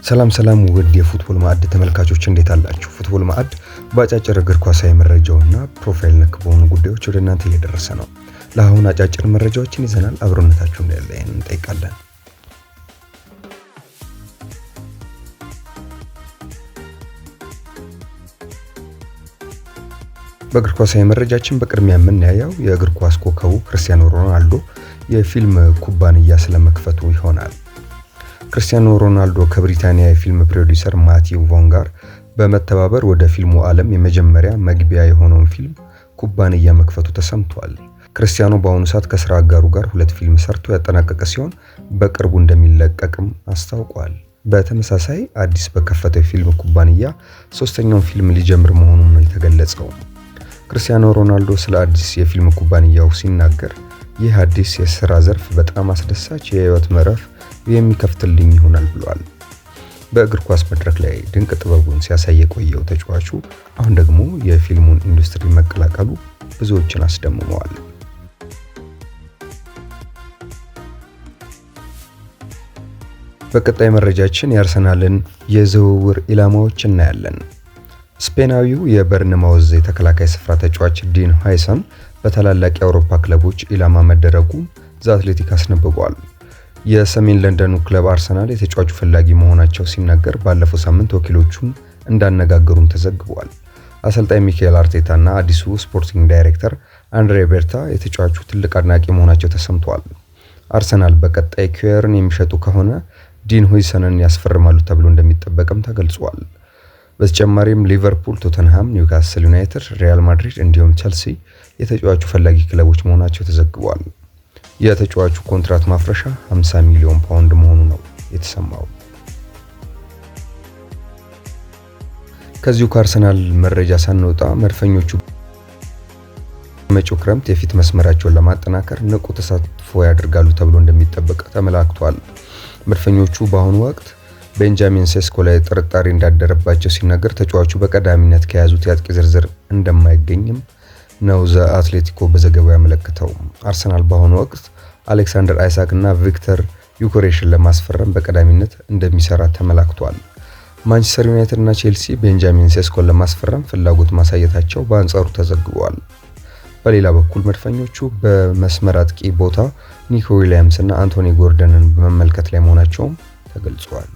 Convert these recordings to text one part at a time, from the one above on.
ሰላም ውድ የፉትቦል ማዕድ ተመልካቾች እንዴት አላችሁ? ፉትቦል ማዕድ በአጫጭር እግር ኳሳዊ መረጃውና ፕሮፋይል ነክ በሆኑ ጉዳዮች ወደ እናንተ እየደረሰ ነው። ለአሁን አጫጭር መረጃዎችን ይዘናል። አብሮነታችሁ እንዳይለየን እንጠይቃለን። በእግር ኳሳዊ መረጃችን በቅድሚያ የምናየው የእግር ኳስ ኮከቡ ክርስቲያኖ ሮናልዶ የፊልም ኩባንያ ስለመክፈቱ ይሆናል። ክርስቲያኖ ሮናልዶ ከብሪታንያ የፊልም ፕሮዲውሰር ማቲው ቮን ጋር በመተባበር ወደ ፊልሙ ዓለም የመጀመሪያ መግቢያ የሆነውን ፊልም ኩባንያ መክፈቱ ተሰምቷል። ክርስቲያኖ በአሁኑ ሰዓት ከስራ አጋሩ ጋር 2 ፊልም ሰርቶ ያጠናቀቀ ሲሆን በቅርቡ እንደሚለቀቅም አስታውቋል። በተመሳሳይ አዲስ በከፈተው የፊልም ኩባንያ 3ኛውን ፊልም ሊጀምር መሆኑን ነው የተገለጸው። ክርስቲያኖ ሮናልዶ ስለ አዲስ የፊልም ኩባንያው ሲናገር ይህ አዲስ የሥራ ዘርፍ በጣም አስደሳች የህይወት ምዕራፍ የሚከፍትልኝ ይሆናል ብሏል። በእግር ኳስ መድረክ ላይ ድንቅ ጥበቡን ሲያሳይ የቆየው ተጫዋቹ አሁን ደግሞ የፊልሙን ኢንዱስትሪ መቀላቀሉ ብዙዎችን አስደምመዋል። በቀጣይ መረጃችን የአርሰናልን የዝውውር ኢላማዎች እናያለን። ስፔናዊው የበርንማውዝ የተከላካይ ስፍራ ተጫዋች ዲን ሃይሰን በታላላቅ የአውሮፓ ክለቦች ኢላማ መደረጉ ዘ አትሌቲክ አስነብቧል። የሰሜን ለንደኑ ክለብ አርሰናል የተጫዋቹ ፈላጊ መሆናቸው ሲነገር ባለፈው ሳምንት ወኪሎቹን እንዳነጋገሩም ተዘግቧል። አሰልጣኝ ሚካኤል አርቴታ እና አዲሱ ስፖርቲንግ ዳይሬክተር አንድሬ ቤርታ የተጫዋቹ ትልቅ አድናቂ መሆናቸው ተሰምቷል። አርሰናል በቀጣይ ኪየርን የሚሸጡ ከሆነ ዲን ሁይሰንን ያስፈርማሉ ተብሎ እንደሚጠበቅም ተገልጿል። በተጨማሪም ሊቨርፑል፣ ቶተንሃም፣ ኒውካስል ዩናይትድ፣ ሪያል ማድሪድ እንዲሁም ቸልሲ የተጫዋቹ ፈላጊ ክለቦች መሆናቸው ተዘግቧል። የተጫዋቹ ኮንትራት ማፍረሻ 50 ሚሊዮን ፓውንድ መሆኑ ነው የተሰማው። ከዚሁ ከአርሰናል መረጃ ሳንወጣ መድፈኞቹ መጪው ክረምት የፊት መስመራቸውን ለማጠናከር ንቁ ተሳትፎ ያደርጋሉ ተብሎ እንደሚጠበቅ ተመላክቷል። መድፈኞቹ በአሁኑ ወቅት ቤንጃሚን ሴስኮ ላይ ጥርጣሬ እንዳደረባቸው ሲነገር ተጫዋቹ በቀዳሚነት ከያዙት የአጥቂ ዝርዝር እንደማይገኝም ነው ዘ አትሌቲኮ በዘገባው ያመለክተው። አርሰናል በአሁኑ ወቅት አሌክሳንደር አይሳክ እና ቪክተር ዩኬሬሽን ለማስፈረም በቀዳሚነት እንደሚሰራ ተመላክቷል። ማንቸስተር ዩናይትድ እና ቼልሲ ቤንጃሚን ሴስኮን ለማስፈረም ፍላጎት ማሳየታቸው በአንጻሩ ተዘግቧል። በሌላ በኩል መድፈኞቹ በመስመር አጥቂ ቦታ ኒኮ ዊሊያምስ እና አንቶኒ ጎርደንን በመመልከት ላይ መሆናቸውም ተገልጿል።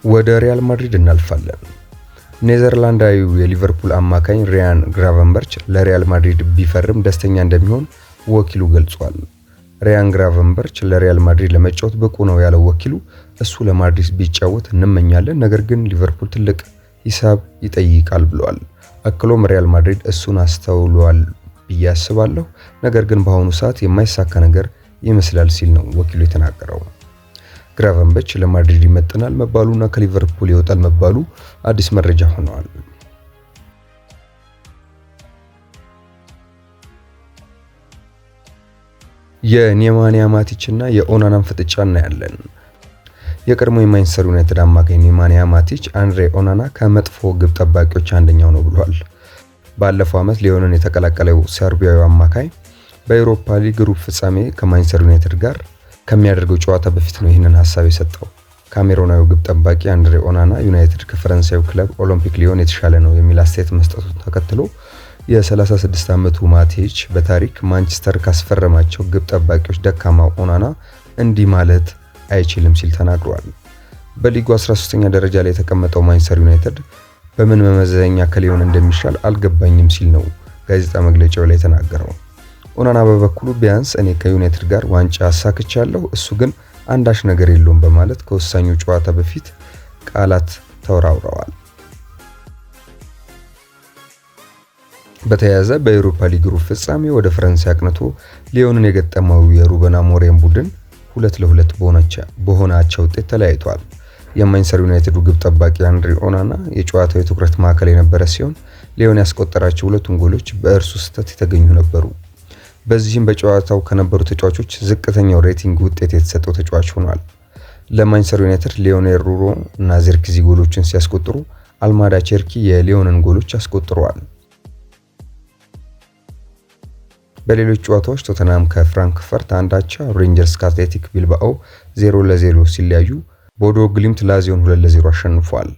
ወደ ሪያል ማድሪድ እናልፋለን። ኔዘርላንዳዊው የሊቨርፑል አማካኝ ሪያን ግራቨንበርች ለሪያል ማድሪድ ቢፈርም ደስተኛ እንደሚሆን ወኪሉ ገልጿል። ሪያን ግራቨንበርች ለሪያል ማድሪድ ለመጫወት ብቁ ነው ያለው ወኪሉ እሱ ለማድሪድ ቢጫወት እንመኛለን፣ ነገር ግን ሊቨርፑል ትልቅ ሂሳብ ይጠይቃል ብሏል። አክሎም ሪያል ማድሪድ እሱን አስተውሏል ብዬ አስባለሁ፣ ነገር ግን በአሁኑ ሰዓት የማይሳካ ነገር ይመስላል ሲል ነው ወኪሉ የተናገረው። ግራቨንበርች ለማድሪድ ይመጥናል መባሉና ከሊቨርፑል ይወጣል መባሉ አዲስ መረጃ ሆነዋል። የኔማንያ ማቲች እና የኦናናን ፍጥጫ እናያለን። የቀድሞ የማንቸስተር ዩናይትድ አማካኝ ኔማንያ ማቲች አንድሬ ኦናና ከመጥፎ ግብ ጠባቂዎች አንደኛው ነው ብሏል። ባለፈው ዓመት ሊዮንን የተቀላቀለው ሰርቢያዊ አማካኝ በአውሮፓ ሊግ ሩብ ፍጻሜ ከማንቸስተር ዩናይትድ ጋር ከሚያደርገው ጨዋታ በፊት ነው ይህንን ሐሳብ የሰጠው። ካሜሮናዊው ግብ ጠባቂ አንድሬ ኦናና ዩናይትድ ከፈረንሳዩ ክለብ ኦሎምፒክ ሊዮን የተሻለ ነው የሚል አስተያየት መስጠቱን ተከትሎ የ36 ዓመቱ ማቲች በታሪክ ማንቸስተር ካስፈረማቸው ግብ ጠባቂዎች ደካማው ኦናና እንዲህ ማለት አይችልም ሲል ተናግሯል። በሊጉ 13ኛ ደረጃ ላይ የተቀመጠው ማንቸስተር ዩናይትድ በምን መመዘኛ ከሊዮን እንደሚሻል አልገባኝም ሲል ነው ጋዜጣ መግለጫው ላይ ተናገረው። ኦናና በበኩሉ ቢያንስ እኔ ከዩናይትድ ጋር ዋንጫ አሳክቻለሁ፣ እሱ ግን አንዳች ነገር የለውም በማለት ከወሳኙ ጨዋታ በፊት ቃላት ተወራውረዋል። በተያያዘ በአውሮፓ ሊግ ሩብ ፍጻሜ ወደ ፈረንሳይ አቅንቶ ሊዮንን የገጠመው የሩበን አሞሪም ቡድን 2-2 በሆናቸው ውጤት ተለያይቷል። የማንቸስተር ዩናይትዱ ግብ ጠባቂ አንድሬ ኦናና የጨዋታው የትኩረት ማዕከል የነበረ ሲሆን ሊዮን ያስቆጠራቸው 2 ጎሎች በእርሱ ስህተት የተገኙ ነበሩ። በዚህም በጨዋታው ከነበሩ ተጫዋቾች ዝቅተኛው ሬቲንግ ውጤት የተሰጠው ተጫዋች ሆኗል። ለማንቸስተር ዩናይትድ ሊዮኔል ሩሮ እና ዚርክዚ ጎሎችን ሲያስቆጥሩ አልማዳ ቼርኪ የሊዮንን ጎሎች አስቆጥረዋል። በሌሎች ጨዋታዎች ቶተንሃም ከፍራንክፈርት አንድ አቻ፣ ሬንጀርስ ከአትሌቲክ ቢልባኦ 0-0 ሲለያዩ ቦዶ ግሊምት ላዚዮን 2-0 አሸንፏል።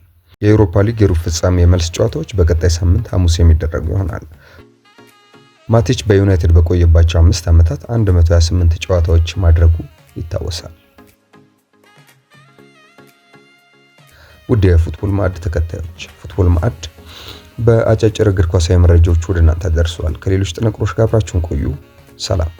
የአውሮፓ ሊግ የሩብ ፍጻሜ የመልስ ጨዋታዎች በቀጣይ ሳምንት ሐሙስ የሚደረጉ ይሆናል። ማቲች በዩናይትድ በቆየባቸው 5 ዓመታት 128 ጨዋታዎች ማድረጉ ይታወሳል። ውድ የፉትቦል ማዕድ ተከታዮች፣ ፉትቦል ማዕድ በአጫጭር እግር ኳሳዊ መረጃዎች ወደ እናንተ ደርሷል። ከሌሎች ጥንቅሮች ጋር አብራችሁን ቆዩ። ሰላም።